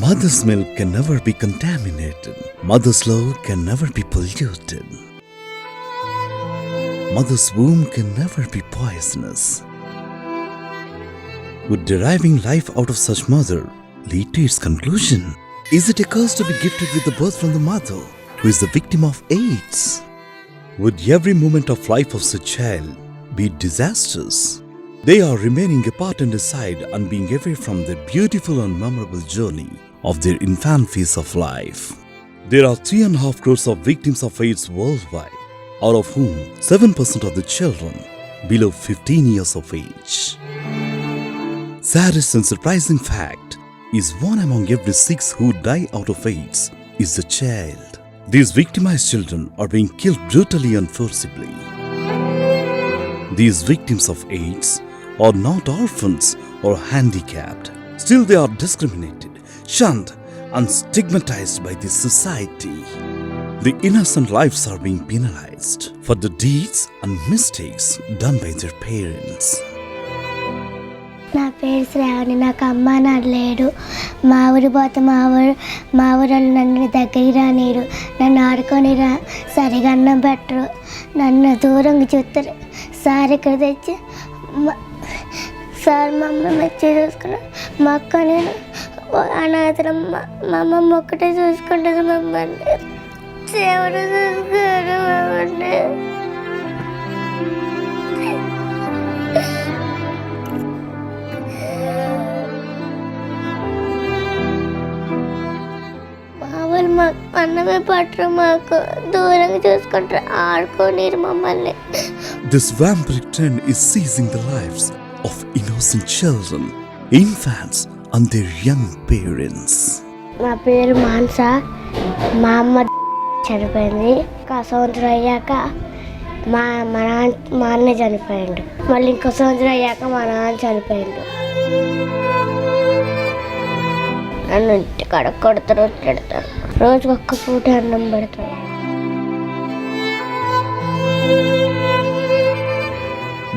Mother's milk can never be contaminated. Mother's love can never be polluted. Mother's womb can never be poisonous. Would deriving life out of such mother lead to its conclusion? Is it a curse to be gifted with the birth from the mother who is the victim of AIDS? Would every moment of life of such child be disastrous? They are remaining apart and aside and being away from their beautiful and memorable journey of their infant phase of life. There are 3.5 crores of victims of AIDS worldwide, out of whom 7% of the children below 15 years of age. Saddest and surprising fact is 1 among every 6 who die out of AIDS is a child. These victimized children are being killed brutally and forcibly. These victims of AIDS are not orphans or handicapped. Still they are discriminated, shunned and stigmatized by this society. The innocent lives are being penalized for the deeds and mistakes done by their parents. నా పేరు శ్రావణి, నాకు అమ్మ నాన్న లేడు. మా ఊరి పోతే మా ఊరు నన్ను దగ్గరికి రానిరు, నన్ను ఆడుకొని సరిగా అన్నం పెట్టరు, నన్ను దూరంగా చూస్తారు. సార్ ఇక్కడ తెచ్చి సార్ మమ్మల్ని మంచిగా చూసుకున్నాను. మా అక్క నేను అనాథరం, మా అమ్మమ్మ ఒక్కటే చూసుకుంటుంది మమ్మల్ని, ఎవరు చూసుకోరు మమ్మల్ని. మాకు అన్నమే పట్టరు, మాకు దూరంగా చూసుకుంటారు, ఆడుకోనిరు మమ్మల్ని. This vampiric trend is seizing the lives of innocent children, infants and their young parents. నా పేరు మాన్స. మా అమ్మ చనిపోయింది. సంవత్సరం అయ్యాక మా అన్న చనిపోయాడు. మళ్ళీ ఇంకో సంవత్సరం అయ్యాక మా నాన్న చనిపోయాడు. నన్ను ఇంటికాడ కొడతారు, తిడతారు. రోజుకి ఒక్క పూట అన్నం పెడతారు.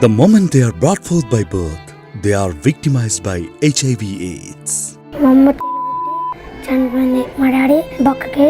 The moment they are brought forth by birth, they are victimized by HIV/AIDS. మా అమ్మ చనిపోయింది. మా డాడీ బొక్కకి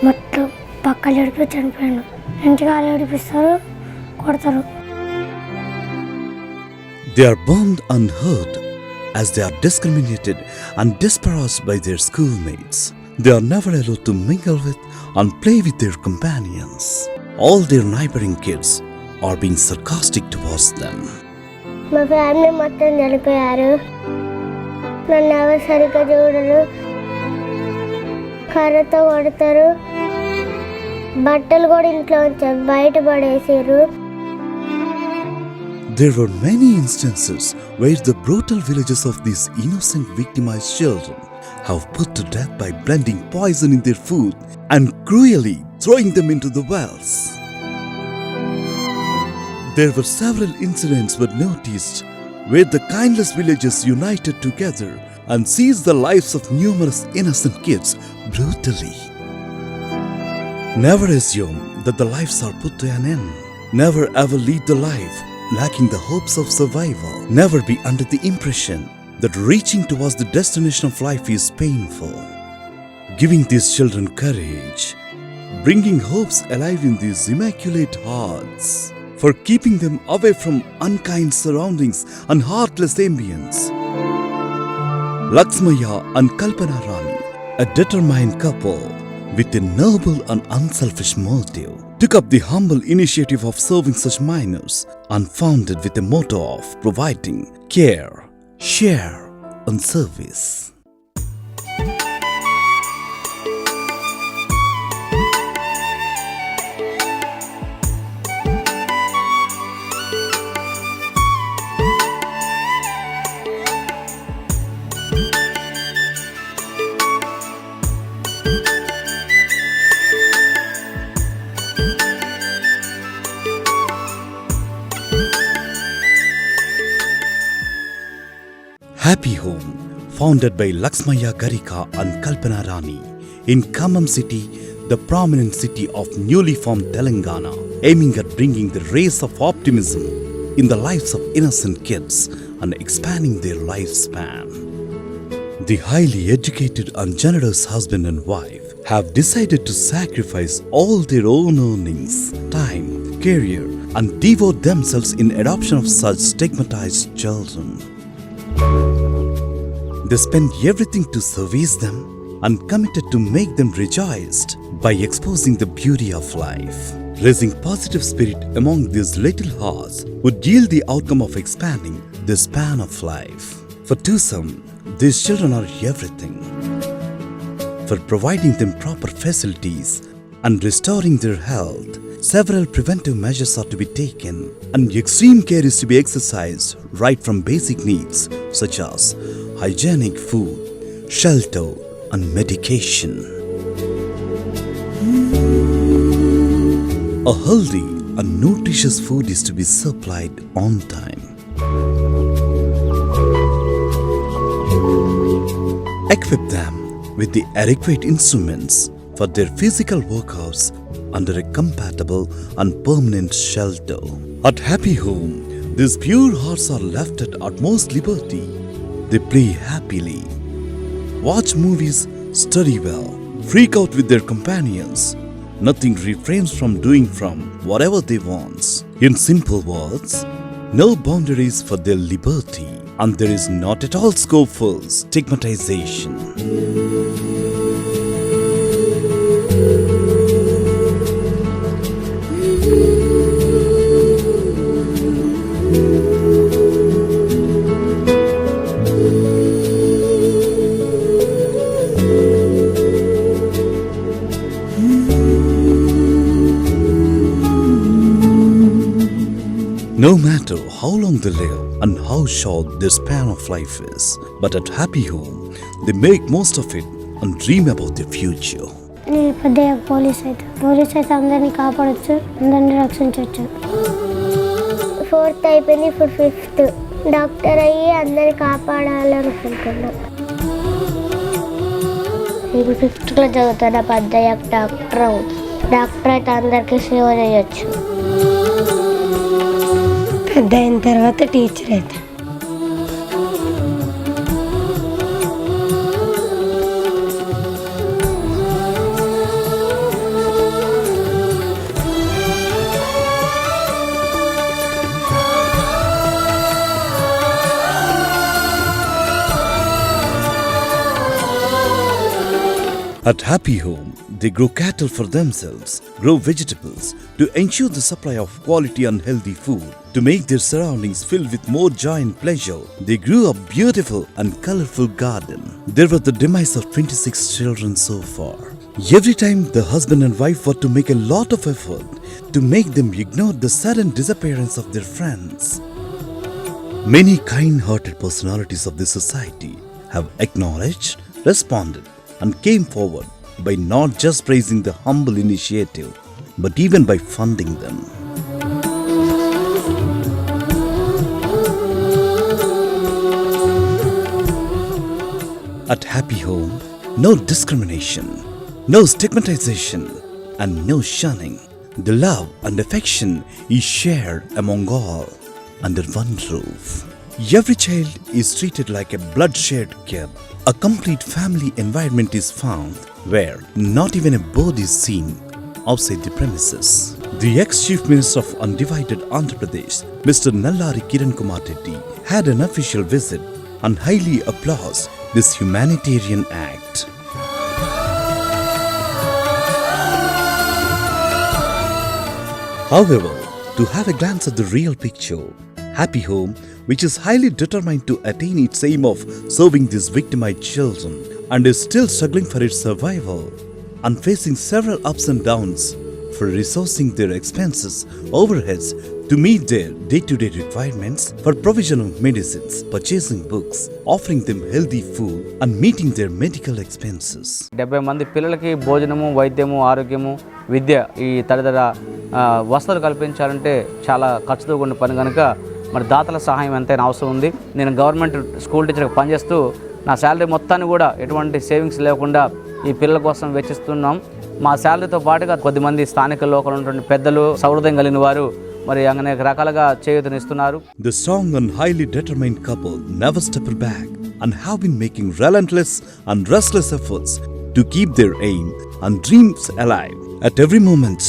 మొత్తం పక్కలు ఏడిపి చనిపోయాడు. ఇంటికి వాళ్ళు ఏడిపిస్తారు, కొడతారు. They are burned and hurt as they are discriminated and disparaged by their schoolmates. They are never allowed to mingle with and play with their companions. All their neighboring kids are being sarcastic towards them. మా family మొత్తం చనిపోయారు. నన్ను ఎవరు సరిగ్గా చూడరు, కర్రతో కొడతారు, బట్టలు కూడా ఇంట్లో ఉంచారు, బయట పడేసారు. There were many instances where the brutal villages of these innocent victimized children have put to death by blending poison in their food and cruelly throwing them into the wells. There were several incidents were noticed where the kindless villagers united together and seized the lives of numerous innocent kids brutally. Never assume that the lives are put to an end. Never ever lead the life lacking the hopes of survival. Never be under the impression that reaching towards the destination of life is painful. Giving these children courage, bringing hopes alive in these immaculate hearts, for keeping them away from unkind surroundings and heartless ambience. Laxmaya and Kalpana Rani, a determined couple with a noble and unselfish motive, took up the humble initiative of serving such minors and founded with a motto of providing care, share and service. Happy Home, founded by Laxmaya Garika and Kalpana Rani in Khammam city, the prominent city of newly formed Telangana, aiming at bringing the rays of optimism in the lives of innocent kids and expanding their lifespan. The highly educated and generous husband and wife have decided to sacrifice all their own earnings, time, career, and devote themselves in adoption of such stigmatized children. They spend everything to service them and committed to make them rejoiced by exposing the beauty of life. Raising positive spirit among these little hearts would yield the outcome of expanding the span of life. For to some, these children are everything. For providing them proper facilities and restoring their health, several preventive measures are to be taken, and extreme care is to be exercised right from basic needs such as hygienic food, shelter, and medication. A healthy and nutritious food is to be supplied on time. Equip them with the adequate instruments for their physical workouts under a compatible and permanent shelter. At Happy Home, these pure hearts are left at utmost liberty. They play happily, watch movies, study well, freak out with their companions. Nothing refrains from doing from whatever they want. In simple words, no boundaries for their liberty, and there is not at all scope for stigmatization. No matter how long they live and how short their span of life is, but at Happy Home, they make most of it and dream about their future. నేను పెద్ద police అయితే అందరినీ కాపాడచ్చు, అందరినీ రక్షించవచ్చు. 4th అయిపోయింది, ఇప్పుడు 5th. Doctor అయ్యి అందరినీ కాపాడాలనుకుంటున్నా. ఇప్పుడు 5th చదువుతున్నా, పెద్ద డాక్టర్ అయితే అందరికీ సేవ చేయొచ్చు. పెద్ద అయిన తర్వాత టీచర్ అయితే. At Happy Home, they grow cattle for themselves, grow vegetables to ensure the supply of quality and healthy food, to make their surroundings filled with more joy and pleasure. They grew a beautiful and colorful garden. There were the demise of 26 children so far. Every time the husband and wife were to make a lot of effort to make them ignore the sudden disappearance of their friends. Many kind-hearted personalities of this society have acknowledged, responded, and came forward by not just praising the humble initiative, but even by funding them. At Happy Home, no discrimination, no stigmatization, and no shunning. The love and affection is shared among all under one roof. Every child is treated like a blood-shared kid. A complete family environment is found where not even a bird is seen outside the premises. The ex-Chief Minister of Undivided Andhra Pradesh, Mr. Nallari Kiran Kumar Reddy, had an official visit and highly applauds this humanitarian act. However, to have a glance at the real picture, Happy Home, which is highly determined to attain its aim of serving these victimized children and is still struggling for its survival and facing several ups and downs for resourcing their expenses, overheads to meet their day-to-day requirements for provision of medicines, purchasing books, offering them healthy food and meeting their medical expenses. 70 మంది పిల్లలకి భోజనము, వైద్యము, ఆరోగ్యము, విద్య ఈ తదితర వసతులు కల్పించాలంటే చాలా ఖర్చుతో కూడిన పని కనుక మరి దాతల సహాయం ఎంతైనా అవసరం ఉంది. నేను గవర్నమెంట్ స్కూల్ టీచర్గా పనిచేస్తూ నా శాలరీ మొత్తాన్ని కూడా ఎటువంటి సేవింగ్స్ లేకుండా ఈ పిల్లల కోసం వెచ్చిస్తున్నాం. మా శాలరీతో పాటుగా కొద్దిమంది స్థానిక లోకల్ ఉన్నటువంటి పెద్దలు, సౌహృదయం కలిగిన వారు మరి అనేక రకాలుగా చేయూతనిస్తున్నారు. The strong and highly determined couple never step back and have been making relentless and restless efforts to keep their aim and dreams alive. At every moment,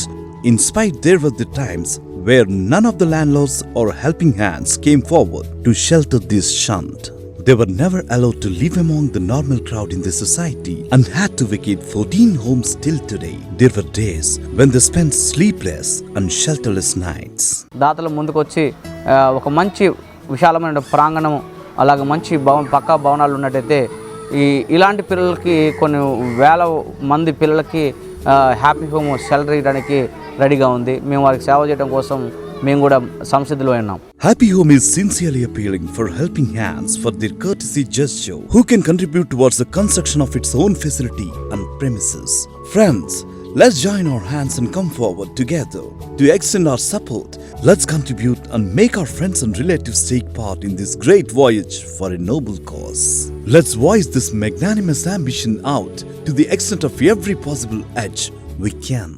in spite there were the times where none of the landlords or helping hands came forward to shelter this shunt. They were never allowed to live among the normal crowd in the society and had to vacate 14 homes till today. There were days when they spent sleepless and shelterless nights. దాతలు ముందుకొచ్చి ఒక మంచి విశాలమైన ప్రాంగణం అలాగే మంచి పక్కా భవనాలు ఉన్నట్టయితే ఇలాంటి పిల్లలకి కొన్ని వేల మంది పిల్లలకి హ్యాపీ హోమ్ షెల్టర్ ఇవ్వడానికి రెడీగా ఉంది. మేము వారికి సేవ చేయడం కోసం మేము కూడా సంసిద్ధులు ఉన్నాం. Happy Home is sincerely appealing for helping hands for their courtesy gesture who can contribute towards the construction of its own facility and premises. Friends, let's join our hands and come forward together to extend our support. Let's contribute and make our friends and relatives take part in this great voyage for a noble cause. Let's voice this magnanimous ambition out to the extent of every possible edge we can.